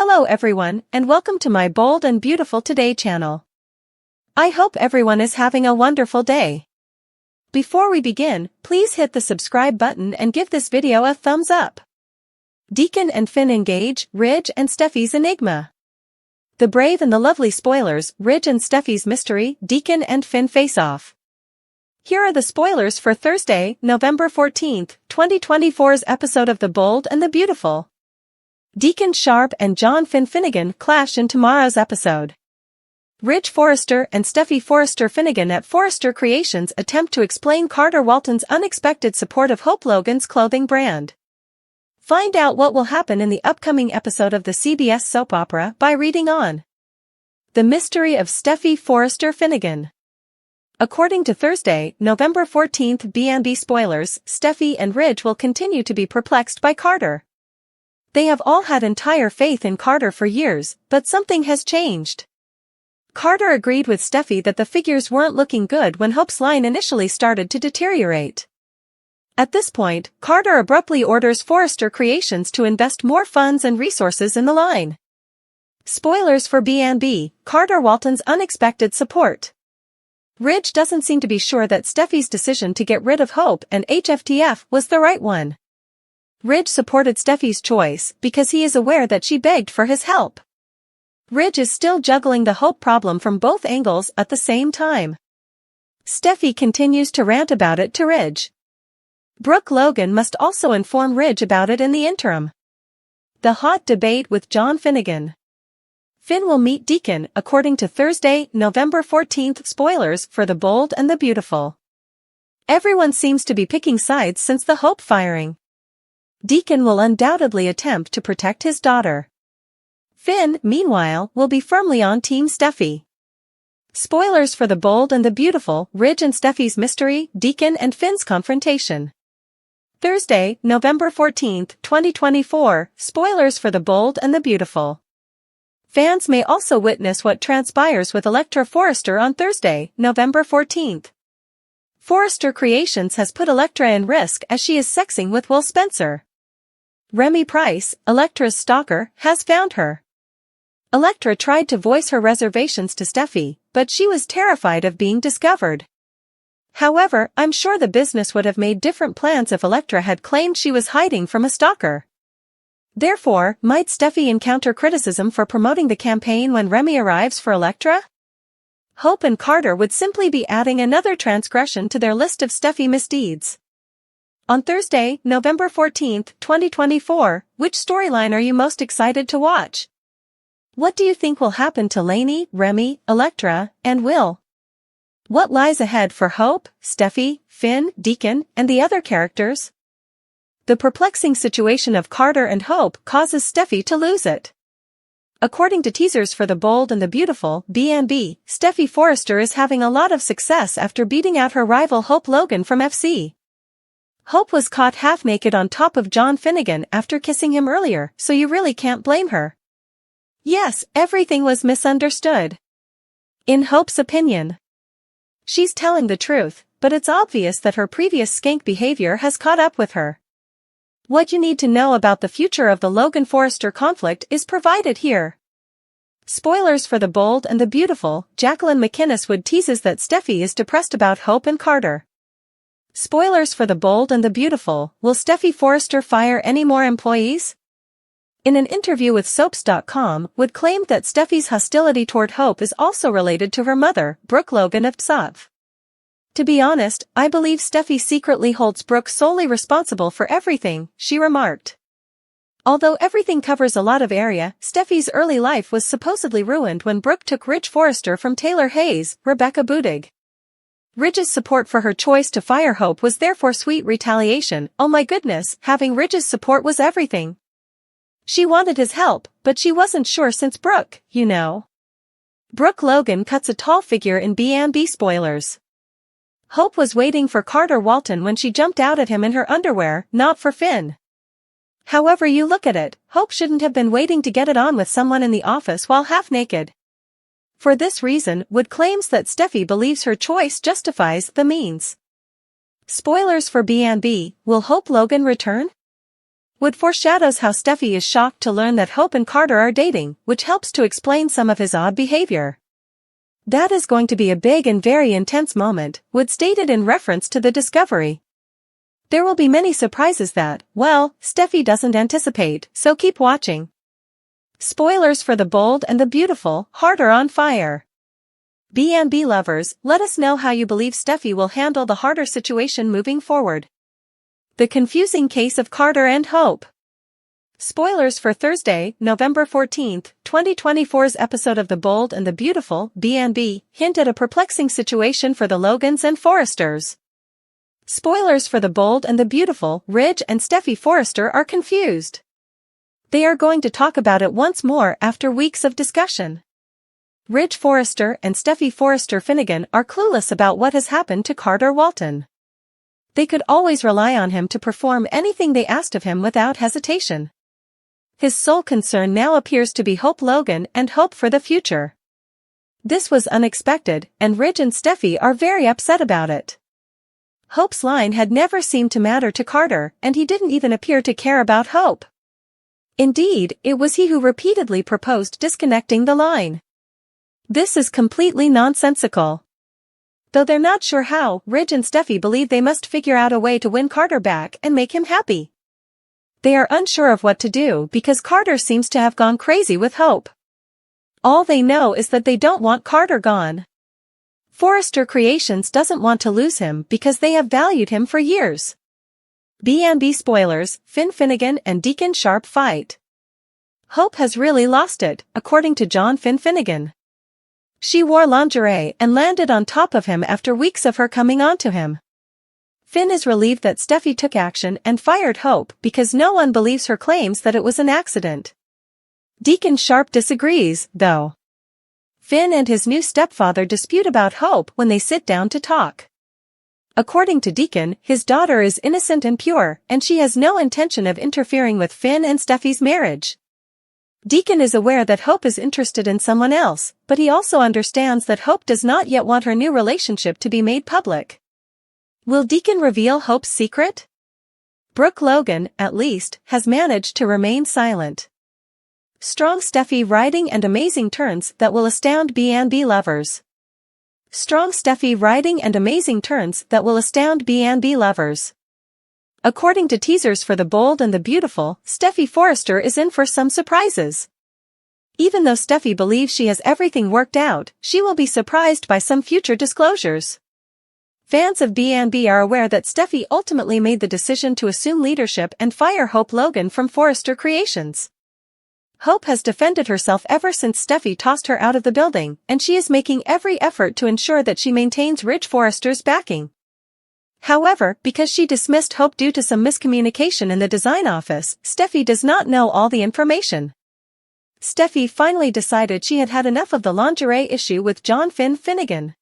Hello everyone, and welcome to my Bold and Beautiful Today channel. I hope everyone is having a wonderful day. Before we begin, please hit the subscribe button and give this video a thumbs up. Deacon and Finn engage, Ridge and Steffy's enigma. The brave and the lovely spoilers, Ridge and Steffy's mystery, Deacon and Finn face off. Here are the spoilers for Thursday, November 14th, 2024's episode of The Bold and the Beautiful. Deacon Sharp and John Finnegan clash in tomorrow's episode. Ridge Forrester and Steffy Forrester Finnegan at Forrester Creations attempt to explain Carter Walton's unexpected support of Hope Logan's clothing brand. Find out what will happen in the upcoming episode of the CBS soap opera by reading on. The Mystery of Steffy Forrester Finnegan. According to Thursday, November 14th B&B spoilers, Steffy and Ridge will continue to be perplexed by Carter. They have all had entire faith in Carter for years, but something has changed. Carter agreed with Steffy that the figures weren't looking good when Hope's line initially started to deteriorate. At this point, Carter abruptly orders Forrester Creations to invest more funds and resources in the line. Spoilers for B&B, Carter Walton's unexpected support. Ridge doesn't seem to be sure that Steffy's decision to get rid of Hope and HFTF was the right one. Ridge supported Steffy's choice because he is aware that she begged for his help. Ridge is still juggling the Hope problem from both angles at the same time. Steffy continues to rant about it to Ridge. Brooke Logan must also inform Ridge about it in the interim. The hot debate with John Finnegan. Finn will meet Deacon according to Thursday, November 14th spoilers for The Bold and the Beautiful. Everyone seems to be picking sides since the Hope firing. Deacon will undoubtedly attempt to protect his daughter. Finn, meanwhile, will be firmly on Team Steffy. Spoilers for The Bold and the Beautiful, Ridge and Steffy's mystery, Deacon and Finn's confrontation. Thursday, November 14th, 2024, spoilers for The Bold and the Beautiful. Fans may also witness what transpires with Elektra Forrester on Thursday, November 14th. Forrester Creations has put Elektra in risk as she is sexing with Will Spencer. Remy Price, Elektra's stalker, has found her. Elektra tried to voice her reservations to Steffy, but she was terrified of being discovered. However, I'm sure the business would have made different plans if Elektra had claimed she was hiding from a stalker. Therefore, might Steffy encounter criticism for promoting the campaign when Remy arrives for Elektra? Hope and Carter would simply be adding another transgression to their list of Steffy misdeeds. On Thursday, November 14th, 2024, which storyline are you most excited to watch? What do you think will happen to Lainey, Remy, Elektra, and Will? What lies ahead for Hope, Steffy, Finn, Deacon, and the other characters? The perplexing situation of Carter and Hope causes Steffy to lose it. According to teasers for The Bold and the Beautiful, B&B, Steffy Forrester is having a lot of success after beating out her rival Hope Logan from FC. Hope was caught half-naked on top of John Finnegan after kissing him earlier, so you really can't blame her. Yes, everything was misunderstood. In Hope's opinion, she's telling the truth, but it's obvious that her previous skank behavior has caught up with her. What you need to know about the future of the Logan-Forrester conflict is provided here. Spoilers for The Bold and the Beautiful, Jacqueline McInnes Wood teases that Steffy is depressed about Hope and Carter. Spoilers for The Bold and the Beautiful, will Steffy Forrester fire any more employees? In an interview with Soaps.com, Wood claimed that Steffy's hostility toward Hope is also related to her mother, Brooke Logan of TSOV. To be honest, I believe Steffy secretly holds Brooke solely responsible for everything, she remarked. Although everything covers a lot of area, Steffy's early life was supposedly ruined when Brooke took Ridge Forrester from Taylor Hayes, Rebecca Budig. Ridge's support for her choice to fire Hope was therefore sweet retaliation. Oh my goodness, having Ridge's support was everything. She wanted his help, but she wasn't sure since Brooke, you know. Brooke Logan cuts a tall figure in B&B spoilers. Hope was waiting for Carter Walton when she jumped out at him in her underwear, not for Finn. However you look at it, Hope shouldn't have been waiting to get it on with someone in the office while half-naked. For this reason, Wood claims that Steffy believes her choice justifies the means. Spoilers for B&B, will Hope Logan return? Wood foreshadows how Steffy is shocked to learn that Hope and Carter are dating, which helps to explain some of his odd behavior. That is going to be a big and very intense moment, Wood stated in reference to the discovery. There will be many surprises that, well, Steffy doesn't anticipate, so keep watching. Spoilers for The Bold and the Beautiful, Heart are on fire. B&B lovers, let us know how you believe Steffy will handle the harder situation moving forward. The confusing case of Carter and Hope. Spoilers for Thursday, November 14, 2024's episode of The Bold and the Beautiful, B&B, hint at a perplexing situation for the Logans and Forresters. Spoilers for The Bold and the Beautiful, Ridge and Steffy Forrester are confused. They are going to talk about it once more after weeks of discussion. Ridge Forrester and Steffy Forrester Finnegan are clueless about what has happened to Carter Walton. They could always rely on him to perform anything they asked of him without hesitation. His sole concern now appears to be Hope Logan and hope for the future. This was unexpected, and Ridge and Steffy are very upset about it. Hope's line had never seemed to matter to Carter, and he didn't even appear to care about Hope. Indeed, it was he who repeatedly proposed disconnecting the line. This is completely nonsensical. Though they're not sure how, Ridge and Steffy believe they must figure out a way to win Carter back and make him happy. They are unsure of what to do because Carter seems to have gone crazy with Hope. All they know is that they don't want Carter gone. Forrester Creations doesn't want to lose him because they have valued him for years. B&B spoilers, Finnegan and Deacon Sharp fight. Hope has really lost it, according to John Finnegan. She wore lingerie and landed on top of him after weeks of her coming on to him. Finn is relieved that Steffy took action and fired Hope because no one believes her claims that it was an accident. Deacon Sharp disagrees, though. Finn and his new stepfather dispute about Hope when they sit down to talk. According to Deacon, his daughter is innocent and pure, and she has no intention of interfering with Finn and Steffy's marriage. Deacon is aware that Hope is interested in someone else, but he also understands that Hope does not yet want her new relationship to be made public. Will Deacon reveal Hope's secret? Brooke Logan, at least, has managed to remain silent. Strong Steffy writing and amazing turns that will astound B&B lovers. Strong Steffy writing and amazing turns that will astound B&B lovers. According to teasers for The Bold and the Beautiful, Steffy Forrester is in for some surprises. Even though Steffy believes she has everything worked out, she will be surprised by some future disclosures. Fans of B&B are aware that Steffy ultimately made the decision to assume leadership and fire Hope Logan from Forrester Creations. Hope has defended herself ever since Steffy tossed her out of the building, and she is making every effort to ensure that she maintains Ridge Forrester's backing. However, because she dismissed Hope due to some miscommunication in the design office, Steffy does not know all the information. Steffy finally decided she had had enough of the lingerie issue with John Finnegan.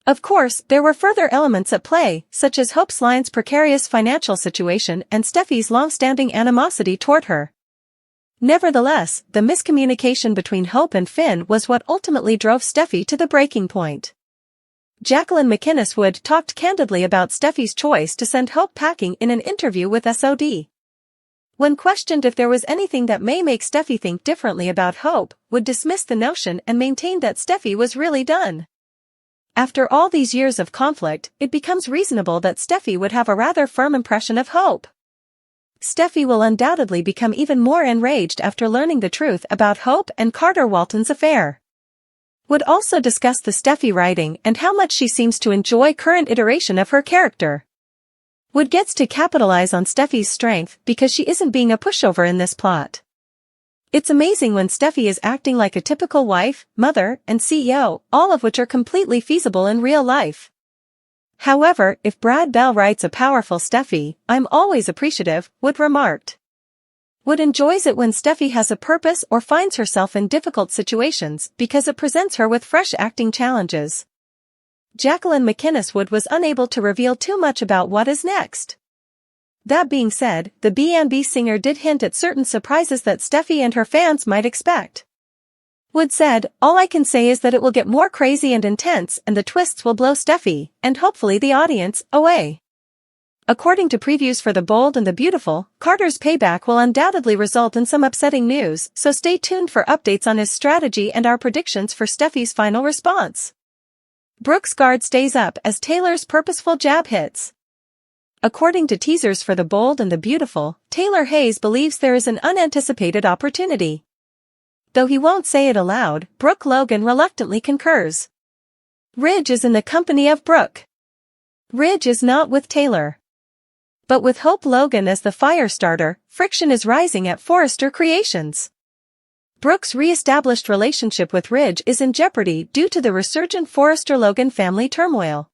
Of course, there were further elements at play, such as Hope's line's precarious financial situation and Steffy's long-standing animosity toward her. Nevertheless, the miscommunication between Hope and Finn was what ultimately drove Steffy to the breaking point. Jacqueline McInnes Wood talked candidly about Steffy's choice to send Hope packing in an interview with SOD. When questioned if there was anything that may make Steffy think differently about Hope, Wood dismissed the notion and maintained that Steffy was really done. After all these years of conflict, it becomes reasonable that Steffy would have a rather firm impression of Hope. Steffy will undoubtedly become even more enraged after learning the truth about Hope and Carter Walton's affair. Would also discuss the Steffy writing and how much she seems to enjoy current iteration of her character. Wood gets to capitalize on Steffy's strength because she isn't being a pushover in this plot. It's amazing when Steffy is acting like a typical wife, mother, and CEO, all of which are completely feasible in real life. However, if Brad Bell writes a powerful Steffy, I'm always appreciative, Wood remarked. Wood enjoys it when Steffy has a purpose or finds herself in difficult situations because it presents her with fresh acting challenges. Jacqueline McInnes Wood was unable to reveal too much about what is next. That being said, the B&B singer did hint at certain surprises that Steffy and her fans might expect. Wood said, "All I can say is that it will get more crazy and intense and the twists will blow Steffy, and hopefully the audience, away." According to previews for The Bold and the Beautiful, Carter's payback will undoubtedly result in some upsetting news, so stay tuned for updates on his strategy and our predictions for Steffy's final response. Brooke's guard stays up as Taylor's purposeful jab hits. According to teasers for The Bold and the Beautiful, Taylor Hayes believes there is an unanticipated opportunity. Though he won't say it aloud, Brooke Logan reluctantly concurs. Ridge is in the company of Brooke. Ridge is not with Taylor. But with Hope Logan as the fire starter, friction is rising at Forrester Creations. Brooke's re-established relationship with Ridge is in jeopardy due to the resurgent Forrester-Logan family turmoil.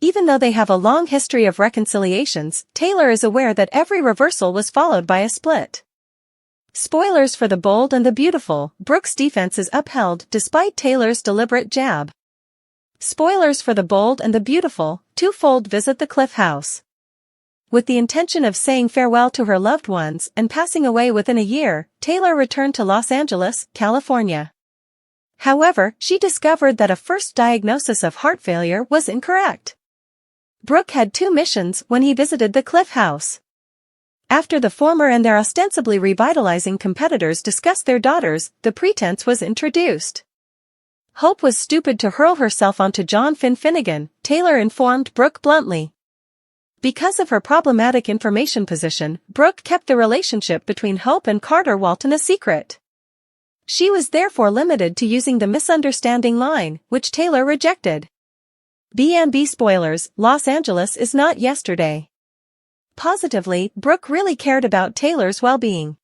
Even though they have a long history of reconciliations, Taylor is aware that every reversal was followed by a split. Spoilers for The Bold and the Beautiful, Brooke's defense is upheld despite Taylor's deliberate jab. Spoilers for The Bold and the Beautiful, twofold visit the Cliff House. With the intention of saying farewell to her loved ones and passing away within a year, Taylor returned to Los Angeles, California. However, she discovered that a first diagnosis of heart failure was incorrect. Brooke had two missions when he visited the Cliff House. After the former and their ostensibly revitalizing competitors discussed their daughters, the pretense was introduced. Hope was stupid to hurl herself onto John Finnegan, Taylor informed Brooke bluntly. Because of her problematic information position, Brooke kept the relationship between Hope and Carter Walton a secret. She was therefore limited to using the misunderstanding line, which Taylor rejected. B&B spoilers, Los Angeles is not yesterday. Positively, Brooke really cared about Taylor's well-being.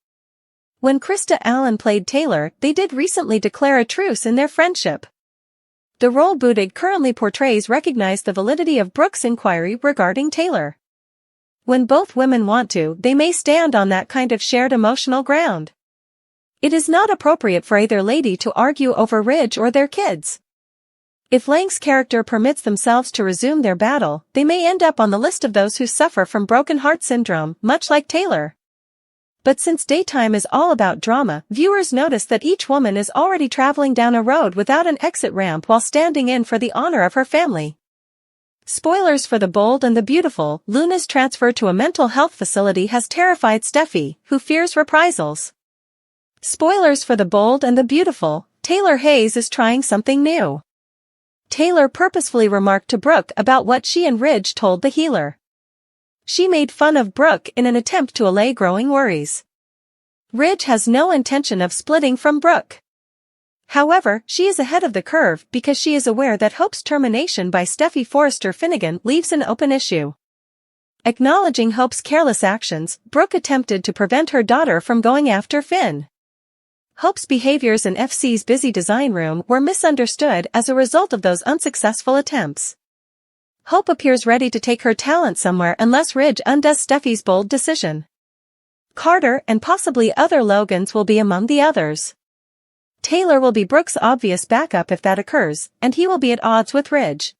When Krista Allen played Taylor, they did recently declare a truce in their friendship. The role Budig currently portrays recognized the validity of Brooke's inquiry regarding Taylor. When both women want to, they may stand on that kind of shared emotional ground. It is not appropriate for either lady to argue over Ridge or their kids. If Lang's character permits themselves to resume their battle, they may end up on the list of those who suffer from broken heart syndrome, much like Taylor. But since daytime is all about drama, viewers notice that each woman is already traveling down a road without an exit ramp while standing in for the honor of her family. Spoilers for The Bold and the Beautiful, Luna's transfer to a mental health facility has terrified Steffy, who fears reprisals. Spoilers for The Bold and the Beautiful, Taylor Hayes is trying something new. Taylor purposefully remarked to Brooke about what she and Ridge told the healer. She made fun of Brooke in an attempt to allay growing worries. Ridge has no intention of splitting from Brooke. However, she is ahead of the curve because she is aware that Hope's termination by Steffy Forrester Finnegan leaves an open issue. Acknowledging Hope's careless actions, Brooke attempted to prevent her daughter from going after Finn. Hope's behaviors in FC's busy design room were misunderstood as a result of those unsuccessful attempts. Hope appears ready to take her talent somewhere unless Ridge undoes Steffy's bold decision. Carter and possibly other Logans will be among the others. Taylor will be Brooke's obvious backup if that occurs, and he will be at odds with Ridge.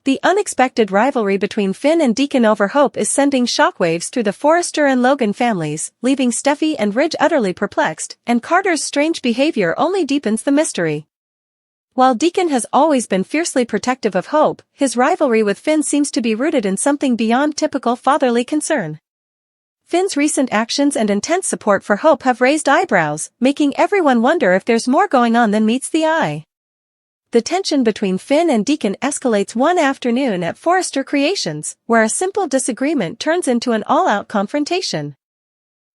The unexpected rivalry between Finn and Deacon over Hope is sending shockwaves through the Forrester and Logan families, leaving Steffy and Ridge utterly perplexed, and Carter's strange behavior only deepens the mystery. While Deacon has always been fiercely protective of Hope, his rivalry with Finn seems to be rooted in something beyond typical fatherly concern. Finn's recent actions and intense support for Hope have raised eyebrows, making everyone wonder if there's more going on than meets the eye. The tension between Finn and Deacon escalates one afternoon at Forrester Creations, where a simple disagreement turns into an all-out confrontation.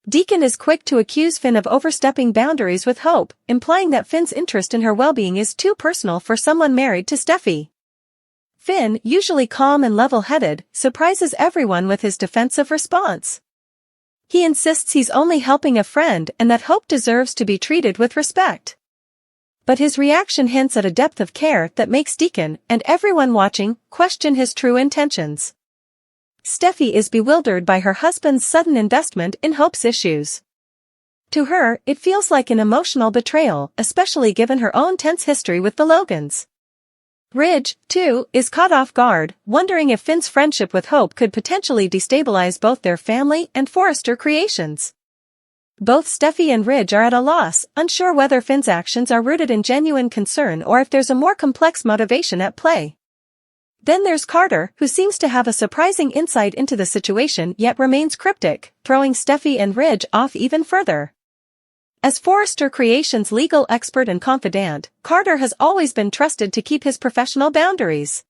Deacon is quick to accuse Finn of overstepping boundaries with Hope, implying that Finn's interest in her well-being is too personal for someone married to Steffy. Finn, usually calm and level-headed, surprises everyone with his defensive response. He insists he's only helping a friend and that Hope deserves to be treated with respect. But his reaction hints at a depth of care that makes Deacon, and everyone watching, question his true intentions. Steffy is bewildered by her husband's sudden investment in Hope's issues. To her, it feels like an emotional betrayal, especially given her own tense history with the Logans. Ridge, too, is caught off guard, wondering if Finn's friendship with Hope could potentially destabilize both their family and Forrester Creations. Both Steffy and Ridge are at a loss, unsure whether Finn's actions are rooted in genuine concern or if there's a more complex motivation at play. Then there's Carter, who seems to have a surprising insight into the situation yet remains cryptic, throwing Steffy and Ridge off even further. As Forrester Creations' legal expert and confidant, Carter has always been trusted to keep his professional boundaries.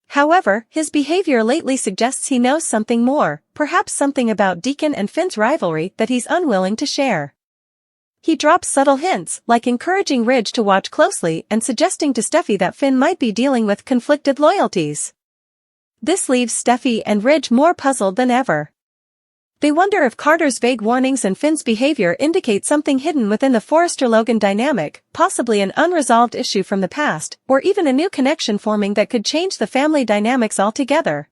However, his behavior lately suggests he knows something more, perhaps something about Deacon and Finn's rivalry that he's unwilling to share. He drops subtle hints, like encouraging Ridge to watch closely and suggesting to Steffy that Finn might be dealing with conflicted loyalties. This leaves Steffy and Ridge more puzzled than ever. They wonder if Carter's vague warnings and Finn's behavior indicate something hidden within the Forrester-Logan dynamic, possibly an unresolved issue from the past, or even a new connection forming that could change the family dynamics altogether.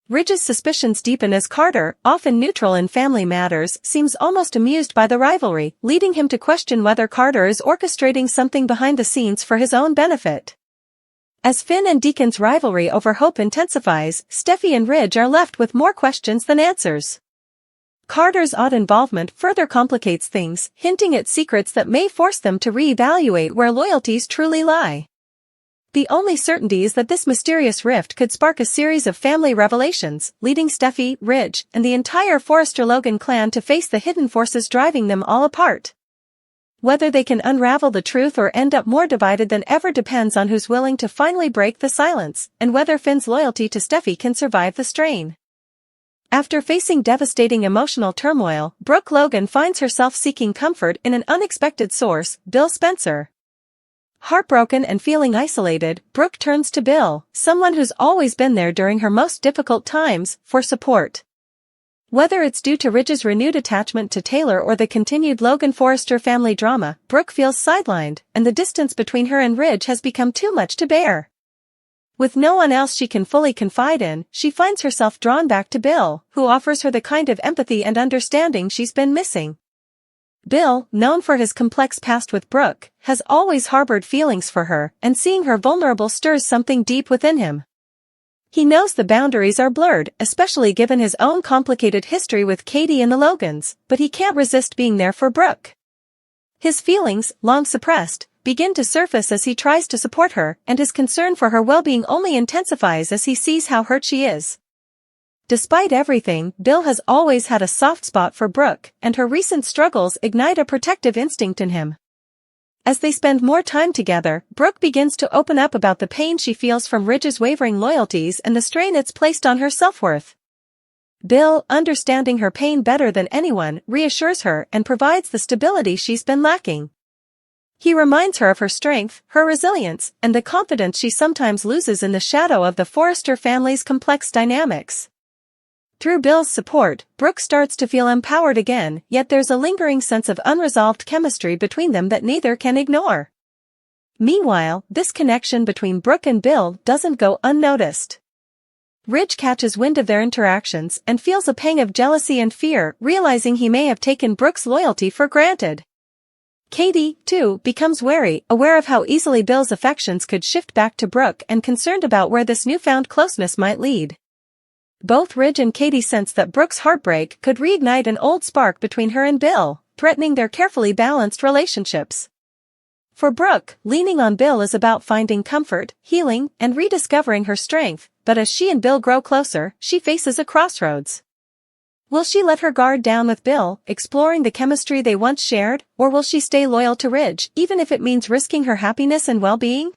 Ridge's suspicions deepen as Carter, often neutral in family matters, seems almost amused by the rivalry, leading him to question whether Carter is orchestrating something behind the scenes for his own benefit. As Finn and Deacon's rivalry over Hope intensifies, Steffy and Ridge are left with more questions than answers. Carter's odd involvement further complicates things, hinting at secrets that may force them to re-evaluate where loyalties truly lie. The only certainty is that this mysterious rift could spark a series of family revelations, leading Steffy, Ridge, and the entire Forrester-Logan clan to face the hidden forces driving them all apart. Whether they can unravel the truth or end up more divided than ever depends on who's willing to finally break the silence, and whether Finn's loyalty to Steffy can survive the strain. After facing devastating emotional turmoil, Brooke Logan finds herself seeking comfort in an unexpected source, Bill Spencer. Heartbroken and feeling isolated, Brooke turns to Bill, someone who's always been there during her most difficult times, for support. Whether it's due to Ridge's renewed attachment to Taylor or the continued Logan-Forrester family drama, Brooke feels sidelined, and the distance between her and Ridge has become too much to bear. With no one else she can fully confide in, she finds herself drawn back to Bill, who offers her the kind of empathy and understanding she's been missing. Bill, known for his complex past with Brooke, has always harbored feelings for her, and seeing her vulnerable stirs something deep within him. He knows the boundaries are blurred, especially given his own complicated history with Katie and the Logans, but he can't resist being there for Brooke. His feelings, long suppressed, begin to surface as he tries to support her, and his concern for her well-being only intensifies as he sees how hurt she is. Despite everything, Bill has always had a soft spot for Brooke, and her recent struggles ignite a protective instinct in him. As they spend more time together, Brooke begins to open up about the pain she feels from Ridge's wavering loyalties and the strain it's placed on her self-worth. Bill, understanding her pain better than anyone, reassures her and provides the stability she's been lacking. He reminds her of her strength, her resilience, and the confidence she sometimes loses in the shadow of the Forrester family's complex dynamics. Through Bill's support, Brooke starts to feel empowered again, yet there's a lingering sense of unresolved chemistry between them that neither can ignore. Meanwhile, this connection between Brooke and Bill doesn't go unnoticed. Ridge catches wind of their interactions and feels a pang of jealousy and fear, realizing he may have taken Brooke's loyalty for granted. Katie, too, becomes wary, aware of how easily Bill's affections could shift back to Brooke and concerned about where this newfound closeness might lead. Both Ridge and Katie sense that Brooke's heartbreak could reignite an old spark between her and Bill, threatening their carefully balanced relationships. For Brooke, leaning on Bill is about finding comfort, healing, and rediscovering her strength, but as she and Bill grow closer, she faces a crossroads. Will she let her guard down with Bill, exploring the chemistry they once shared, or will she stay loyal to Ridge, even if it means risking her happiness and well-being?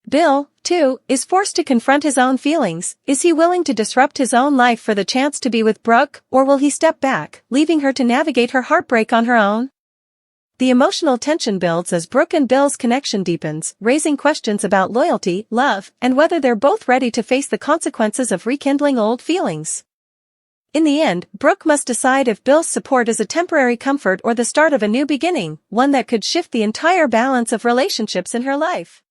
Bill, too, is forced to confront his own feelings. Is he willing to disrupt his own life for the chance to be with Brooke, or will he step back, leaving her to navigate her heartbreak on her own? The emotional tension builds as Brooke and Bill's connection deepens, raising questions about loyalty, love, and whether they're both ready to face the consequences of rekindling old feelings. In the end, Brooke must decide if Bill's support is a temporary comfort or the start of a new beginning, one that could shift the entire balance of relationships in her life.